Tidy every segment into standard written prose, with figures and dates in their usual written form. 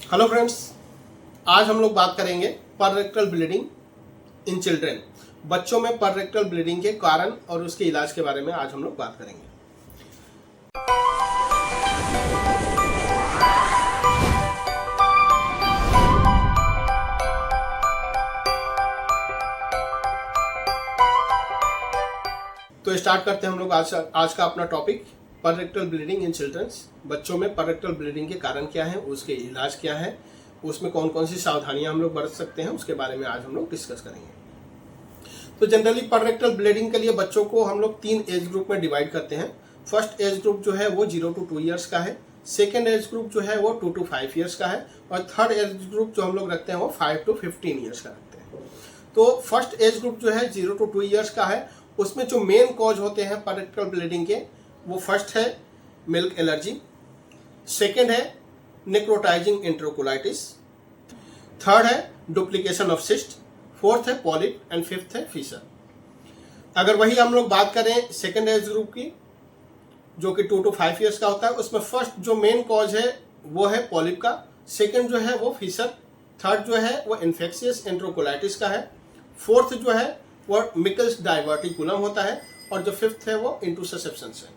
Hello friends, आज हम लोग बात करेंगे पररेक्टल ब्लीडिंग इन चिल्ड्रेन। बच्चों में पररेक्टल ब्लीडिंग के कारण और उसके इलाज के बारे में आज हम लोग बात करेंगे। तो स्टार्ट करते हैं हम लोग आज का अपना टॉपिक, पररेक्टल ब्लीडिंग इन चिल्ड्रंस। बच्चों में पररेक्टल ब्लीडिंग के कारण क्या है, उसके इलाज क्या है, उसमें कौन कौन सी सावधानियां हम लोग बरत सकते हैं, उसके बारे में आज हम लोग डिस्कस करेंगे। तो जनरली पररेक्टल ब्लीडिंग के लिए बच्चों को हम लोग 3 एज ग्रुप में डिवाइड करते हैं। फर्स्ट एज ग्रुप जो है वो 0 to 2 ईयर्स का है, सेकेंड एज ग्रुप जो है वो 2 to 5 ईयर्स का है, और थर्ड एज ग्रुप जो हम लोग रखते हैं वो 5 to 15 ईयर्स का रखते हैं। तो फर्स्ट एज ग्रुप जो है 0 to 2 ईयर्स का है, उसमें जो मेन कॉज होते हैं पररेक्टल ब्लीडिंग के, वो फर्स्ट है मिल्क एलर्जी, सेकेंड है नेक्रोटाइजिंग एंटेरोकोलाइटिस, थर्ड है डुप्लीकेशन ऑफ सिस्ट, फोर्थ है पॉलिप एंड फिफ्थ है फीसर। अगर वही हम लोग बात करें सेकेंड एज ग्रुप की, जो कि 2 to 5 ईयर्स का होता है, उसमें फर्स्ट जो मेन कॉज है वो है पॉलिप का, सेकेंड जो है वो फीसर, थर्ड जो है वो इन्फेक्शियस एंटेरोकोलाइटिस का है, फोर्थ जो है वो मिकल्स डाइवर्टिकुलम होता है, और जो फिफ्थ है वो इंटूससेप्शंस है।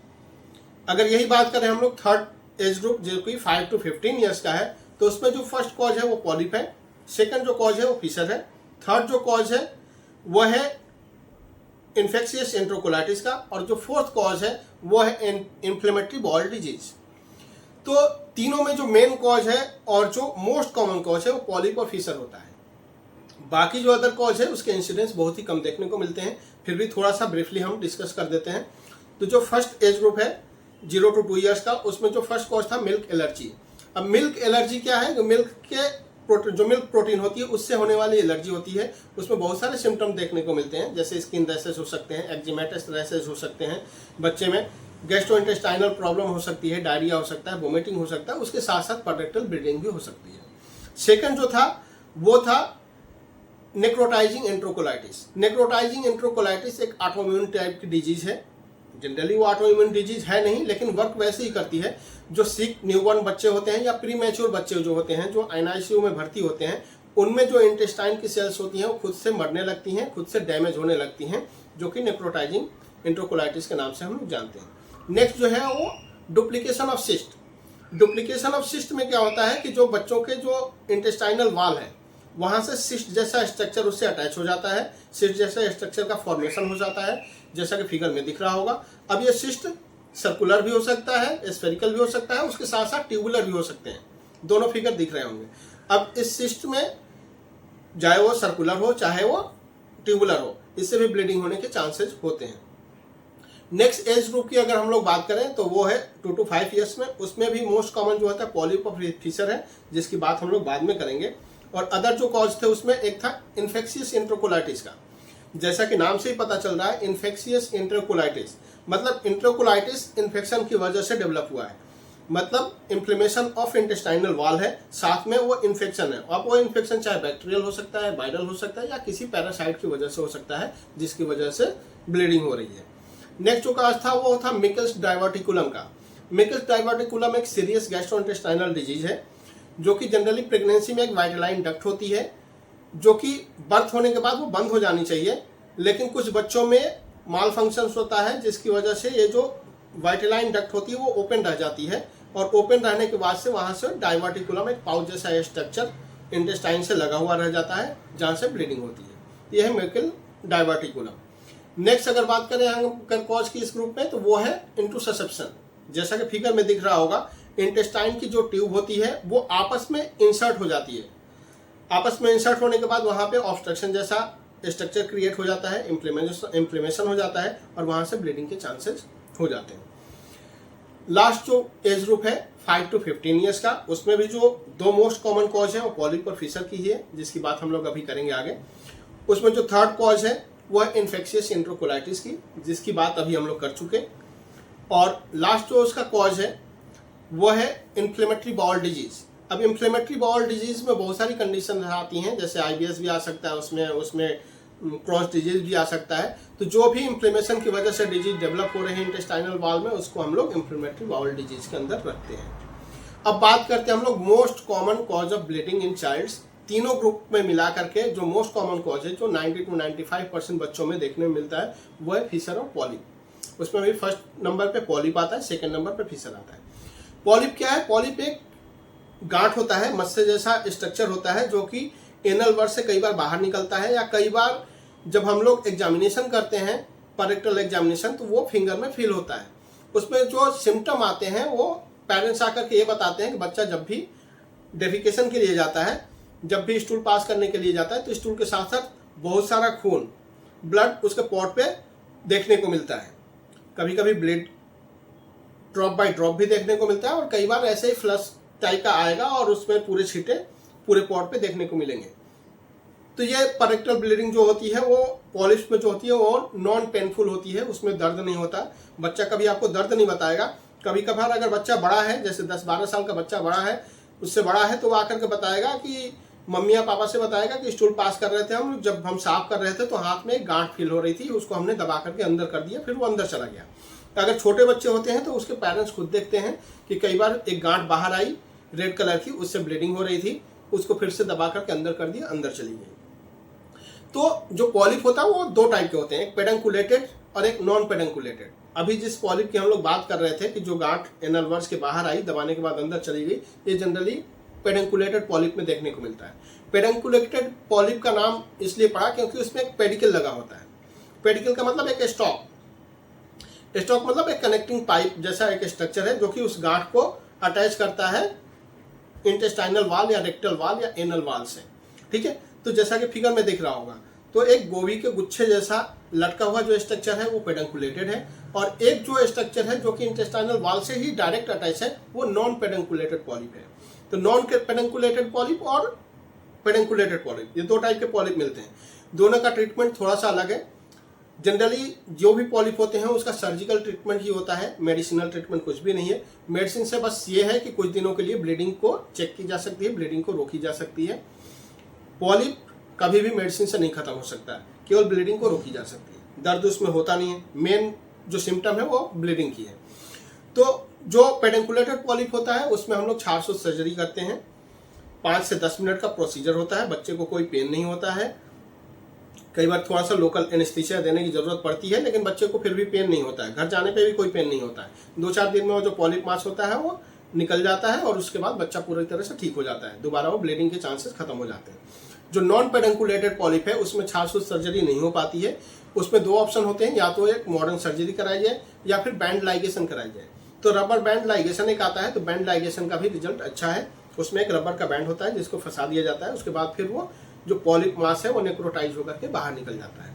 अगर यही बात करें हम लोग थर्ड एज ग्रुप जो कि 5 to 15 ईयर्स का है, तो उसमें जो फर्स्ट कॉज है वो पॉलिप है, सेकंड जो कॉज है वो फीसर है, थर्ड जो कॉज है वो है इन्फेक्शियस एंटेरोकोलाइटिस का, और जो फोर्थ कॉज है वो है इन्फ्लेमेटरी बाउल डिजीज। तो तीनों में जो मेन कॉज है और जो मोस्ट कॉमन कॉज है वो पॉलिप और फीसर होता है। बाकी जो अदर कॉज है उसके इंसिडेंस बहुत ही कम देखने को मिलते हैं, फिर भी थोड़ा सा ब्रीफली हम डिस्कस कर देते हैं। तो जो फर्स्ट एज ग्रुप है 0 to 2 ईयर्स का, उसमें जो फर्स्ट कॉज था मिल्क एलर्जी। अब मिल्क एलर्जी क्या है, जो मिल्क प्रोटीन होती है उससे होने वाली एलर्जी होती है। उसमें बहुत सारे सिम्टम देखने को मिलते हैं, जैसे स्किन रैशेज हो सकते हैं, एक्जिमेटस रैशेज हो सकते हैं, बच्चे में गैस्ट्रोइंटेस्टाइनल प्रॉब्लम हो सकती है, डायरिया हो सकता है, वोमिटिंग हो सकता है, उसके साथ साथ पररेक्टल ब्लीडिंग भी हो सकती है। सेकंड जो था वो था नेक्रोटाइजिंग एंटेरोकोलाइटिस। नेक्रोटाइजिंग एंटेरोकोलाइटिस एक ऑटोइम्यून टाइप की डिजीज है। जनरली वो ऑटोइम्यून डिजीज है नहीं, लेकिन वर्क वैसे ही करती है। जो सिक न्यूबॉर्न बच्चे होते हैं या प्री मैच्योर बच्चे जो होते हैं, जो एनआईसीयू में भर्ती होते हैं, उनमें जो इंटेस्टाइन की सेल्स होती हैं वो खुद से मरने लगती हैं, खुद से डैमेज होने लगती हैं, जो कि नेक्रोटाइजिंग एंटेरोकोलाइटिस के नाम से हम लोग जानते हैं। नेक्स्ट जो है वो duplication of cyst. Duplication of cyst में क्या होता है कि जो बच्चों के जो इंटेस्टाइनल वॉल है वहां से सिस्ट जैसा स्ट्रक्चर उससे अटैच हो जाता है, सिस्ट जैसा स्ट्रक्चर का फॉर्मेशन हो जाता है, जैसा कि फिगर में दिख रहा होगा। अब ये सिस्ट सर्कुलर भी हो सकता है, स्फेरिकल भी हो सकता है, उसके साथ साथ ट्यूबुलर भी हो सकते हैं। दोनों फिगर दिख रहे होंगे। अब इस सिस्ट में चाहे वो सर्कुलर हो चाहे वो ट्यूबुलर हो, इससे भी ब्लीडिंग होने के चांसेस होते हैं। नेक्स्ट एज ग्रुप की अगर हम लोग बात करें तो वो है 2 to 5 ईयर्स में। उसमें भी मोस्ट कॉमन जो होता है पॉलिप और फीसर है, जिसकी बात हम लोग बाद में करेंगे। और अदर जो कॉज थे उसमें एक था इन्फेक्शियस एंटेरोकोलाइटिस का। जैसा कि नाम से ही पता चल रहा है, इन्फेक्शियस एंटेरोकोलाइटिस मतलब एंटेरोकोलाइटिस इन्फेक्शन की वजह से डेवलप हुआ है, मतलब इन्फ्लेमेशन ऑफ इंटेस्टाइनल वॉल है, साथ में वो इन्फेक्शन है। अब वो इन्फेक्शन चाहे बैक्टीरियल हो सकता है, वायरल हो सकता है, या किसी पैरासाइट की वजह से हो सकता है, जिसकी वजह से ब्लीडिंग हो रही है। नेक्स्ट जो काज था वो था मिकल्स डाइवर्टिकुलम का। मिकल्स डाइवर्टिकुलम एक सीरियस गैस्ट्रोइंटेस्टाइनल डिजीज है, जो कि जनरली प्रेगनेंसी में एक वाइटलाइन डक्ट होती है, जो कि बर्थ होने के बाद वो बंद हो जानी चाहिए, लेकिन कुछ बच्चों में माल फंक्शन होता है, जिसकी वजह से ये जो वाइटलाइन डक्ट होती है वो ओपन रह जाती है, और ओपन रहने के बाद से वहां से डाइवर्टिकुलम एक पाउच जैसा स्ट्रक्चर इंटेस्टाइन से लगा हुआ रह जाता है, जहां से ब्लीडिंग होती है। यह है मिकल डाइवर्टिकुलम। नेक्स्ट अगर बात करें हम कॉज की इस ग्रुप में, तो वो है इंटूससेप्शन। जैसा कि फिगर में दिख रहा होगा, इंटेस्टाइन की जो ट्यूब होती है वो आपस में इंसर्ट हो जाती है। आपस में इंसर्ट होने के बाद वहां पे ऑब्स्ट्रक्शन जैसा स्ट्रक्चर क्रिएट हो जाता है, इन्फ्लेमेशन हो जाता है, और वहां से ब्लीडिंग के चांसेस हो जाते हैं। लास्ट जो एज ग्रुप है 5 to 15 ईयर्स का, उसमें भी जो 2 मोस्ट कॉमन कॉज है वो पॉलिप और फीसर की ही है, जिसकी बात हम लोग अभी करेंगे आगे। उसमें जो थर्ड कॉज है वो है इन्फेक्शियस एंटेरोकोलाइटिस की, जिसकी बात अभी हम लोग कर चुके। और लास्ट जो उसका कॉज है वो है इन्फ्लेमेटरी बाउल डिजीज। अब इन्फ्लेमेटरी बाउल डिजीज में बहुत सारी कंडीशन आती हैं, जैसे आईबीएस भी आ सकता है, उसमें क्रॉस डिजीज भी आ सकता है। तो जो भी इन्फ्लेमेशन की वजह से डिजीज डेवलप हो रहे हैं इंटेस्टाइनल वॉल में, उसको हम लोग इन्फ्लेमेटरी बाउल डिजीज के अंदर रखते हैं। अब बात करते हैं हम लोग most common cause of bleeding in childs. तीनों ग्रुप में मिला करके जो मोस्ट कॉमन कॉज है, जो 90 to 95% बच्चों में देखने में मिलता है, वो है फिशर और पॉलिप। उसमें भी फर्स्ट नंबर पे पॉलिप आता है, सेकंड नंबर पे फिशर आता है। पॉलिप क्या है? पॉलिप एक गांठ होता है, मत्स्य जैसा स्ट्रक्चर होता है, जो कि एनल वर्ड से कई बार बाहर निकलता है, या कई बार जब हम लोग एग्जामिनेशन करते हैं, पैरेक्टल एग्जामिनेशन, तो वो फिंगर में फील होता है। उसमें जो सिम्टम आते हैं वो पेरेंट्स आकर के ये बताते हैं कि बच्चा जब भी डेफिकेशन के लिए जाता है, जब भी स्टूल पास करने के लिए जाता है, तो स्टूल के साथ साथ बहुत सारा खून, ब्लड उसके पॉट पे देखने को मिलता है। कभी कभी ब्लड ड्रॉप बाय ड्रॉप भी देखने को मिलता है, और कई बार ऐसे ही फ्लश टाइप का आएगा और उसमें पूरे छींटे पूरे पॉट पे देखने को मिलेंगे। तो ये पैरेक्टल ब्लीडिंग जो होती है, वो पॉलिप्स में जो होती है वो नॉन पेनफुल होती है, उसमें दर्द नहीं होता। बच्चा कभी आपको दर्द नहीं बताएगा। कभी कभार अगर बच्चा बड़ा है, जैसे 10-12 साल का बच्चा बड़ा है, उससे बड़ा है, तो वो आकर के बताएगा कि मम्मी या पापा से बताएगा कि स्टूल पास कर रहे थे हम, जब हम साफ कर रहे थे तो हाथ में एक गांठ फील हो रही थी, उसको हमने दबा करके अंदर कर दिया, फिर वो अंदर चला गया। अगर छोटे बच्चे होते हैं तो उसके पेरेंट्स खुद देखते हैं कि कई बार एक गांठ बाहर आई रेड कलर की, उससे ब्लीडिंग हो रही थी, उसको फिर से दबा करके अंदर कर दिया, अंदर चली गई। तो जो पॉलिप होता है वो दो टाइप के होते हैं, एक पेडंकुलेटेड और एक नॉन पेडंकुलेटेड। अभी जिस पॉलिप की हम लोग बात कर रहे थे कि जो गांठ एनल वर्ड्स के बाहर आई, दबाने के बाद अंदर चली गई, ये जनरली पेडंकुलेटेड पॉलिप में देखने को मिलता है। पेडंकुलेटेड पॉलिप का नाम इसलिए पड़ा क्योंकि उसमें एक पेडिकल लगा होता है। पेडिकल का मतलब एक स्टॉक मतलब एक कनेक्टिंग पाइप जैसा एक स्ट्रक्चर है, जो कि उस गांठ को अटैच करता है इंटेस्टाइनल वाल या रेक्टल वाल या एनल वाल से। ठीक है, तो जैसा कि फिगर में दिख रहा होगा, तो एक गोभी के गुच्छे जैसा लटका हुआ जो स्ट्रक्चर है वो पेडंकुलेटेड है, और एक जो स्ट्रक्चर है जो कि इंटेस्टाइनल वाल से ही डायरेक्ट अटैच है, वो नॉन पेडंकुलेटेड पॉलिप है। तो नॉन पेडंकुलेटेड पॉलिप और पेडंकुलेटेड पॉलिप, ये दो टाइप के पॉलिप मिलते हैं। दोनों का ट्रीटमेंट थोड़ा सा अलग है। जनरली जो भी पॉलिप होते हैं उसका सर्जिकल ट्रीटमेंट ही होता है, मेडिसिनल ट्रीटमेंट कुछ भी नहीं है। मेडिसिन से बस ये है कि कुछ दिनों के लिए ब्लीडिंग को चेक की जा सकती है, ब्लीडिंग को रोकी जा सकती है। पॉलिप कभी भी मेडिसिन से नहीं खत्म हो सकता है, केवल ब्लीडिंग को रोकी जा सकती है। दर्द उसमें होता नहीं है, मेन जो सिम्टम है वो ब्लीडिंग की है। तो जो पेडंकुलेटेड पॉलिप होता है उसमें हम लोग छार सर्जरी करते हैं। 5 से 10 मिनट का प्रोसीजर होता है, बच्चे को कोई पेन नहीं होता है। कई बार थोड़ा सा लोकल एनेस्थीसिया देने की जरूरत पड़ती है, लेकिन बच्चे को फिर भी पेन नहीं होता है। घर जाने पे भी कोई पेन नहीं होता है। 2-4 दिन में वो जो पॉलिप मास होता है वो निकल जाता है, और उसके बाद बच्चा पूरी तरह से ठीक हो जाता है। दोबारा वो ब्लीडिंग के चांसेस खत्म हो जाते हैं। जो नॉन पेडंकुलेटेड पॉलिप है उसमें छार सर्जरी नहीं हो पाती है। उसमें 2 ऑप्शन होते हैं, या तो एक मॉडर्न सर्जरी कराई जाए या फिर बैंड लाइगेशन कराई जाए। तो रबर बैंड लाइगेशन एक आता है, तो बैंड लाइगेशन का भी रिजल्ट अच्छा है। उसमें एक रबर का बैंड होता है जिसको फंसा दिया जाता है, उसके बाद फिर वो जो पॉलिप मास है वो नेक्रोटाइज होकर के बाहर निकल जाता है।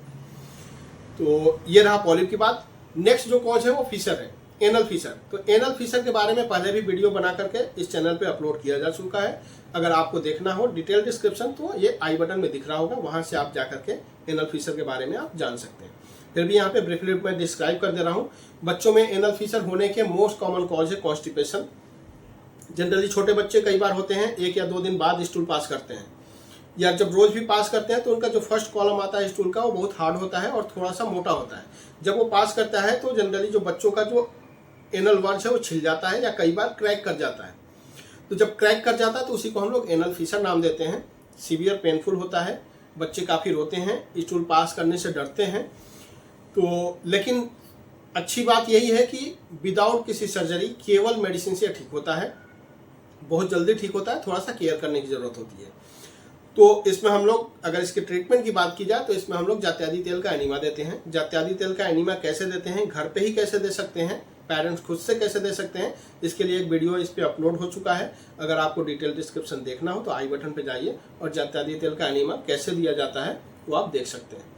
तो ये रहा पॉलिप की बात। नेक्स्ट जो कॉज है वो फिशर है, एनल फिशर। तो एनल फिशर के बारे में पहले भी वीडियो बना करके इस चैनल पे अपलोड किया जा चुका है। अगर आपको देखना हो डिटेल डिस्क्रिप्शन, तो ये आई बटन में दिख रहा होगा, वहां से आप जाकर के एनल फिशर के बारे में आप जान सकते हैं। फिर भी यहाँ पे ब्रीफली मैं डिस्क्राइब कर दे रहा हूँ। बच्चों में एनल फिशर होने के मोस्ट कॉमन कॉज है कॉन्स्टिपेशन। जनरली छोटे बच्चे कई बार होते हैं 1 या 2 दिन बाद स्टूल पास करते हैं, या जब रोज भी पास करते हैं तो उनका जो फर्स्ट कॉलम आता है स्टूल का वो बहुत हार्ड होता है और थोड़ा सा मोटा होता है। जब वो पास करता है तो जनरली जो बच्चों का जो एनल वर्ड्स है वो छिल जाता है या कई बार क्रैक कर जाता है। तो जब क्रैक कर जाता है तो उसी को हम लोग एनल फिशर नाम देते हैं। सीवियर पेनफुल होता है, बच्चे काफ़ी रोते हैं, स्टूल पास करने से डरते हैं। तो लेकिन अच्छी बात यही है कि विदाउट किसी सर्जरी केवल मेडिसिन से ठीक होता है, बहुत जल्दी ठीक होता है। थोड़ा सा केयर करने की ज़रूरत होती है। तो इसमें हम लोग अगर इसके ट्रीटमेंट की बात की जाए तो इसमें हम लोग जात्यादी तेल का एनीमा देते हैं। जात्यादी तेल का एनीमा कैसे देते हैं, घर पे ही कैसे दे सकते हैं, पेरेंट्स खुद से कैसे दे सकते हैं, इसके लिए एक वीडियो इस पे अपलोड हो चुका है। अगर आपको डिटेल डिस्क्रिप्शन देखना हो तो आई बटन पे जाइए और जात्यादी तेल का एनीमा कैसे दिया जाता है वो आप देख सकते हैं।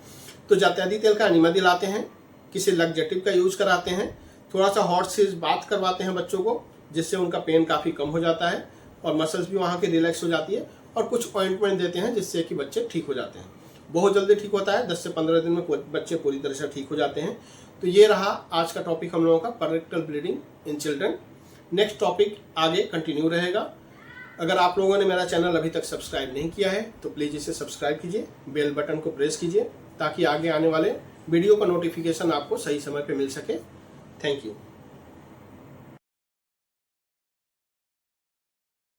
तो जात्यादी तेल का एनीमा दिलाते हैं, किसी लग्जेटिव का यूज कराते हैं, थोड़ा सा हॉट सीज बाथ करवाते हैं बच्चों को, जिससे उनका पेन काफ़ी कम हो जाता है और मसल्स भी वहाँ की रिलैक्स हो जाती है। और कुछ ऑइंटमेंट देते हैं जिससे कि बच्चे ठीक हो जाते हैं। बहुत जल्दी ठीक होता है, 10 से 15 दिन में बच्चे पूरी तरह से ठीक हो जाते हैं। तो ये रहा आज का टॉपिक हम लोगों का, per rectal bleeding in children. Next topic आगे कंटिन्यू रहेगा। अगर आप लोगों ने मेरा चैनल अभी तक सब्सक्राइब नहीं किया है तो प्लीज़ इसे सब्सक्राइब कीजिए, बेल बटन को प्रेस कीजिए ताकि आगे आने वाले वीडियो का नोटिफिकेशन आपको सही समय पर मिल सके। Thank you.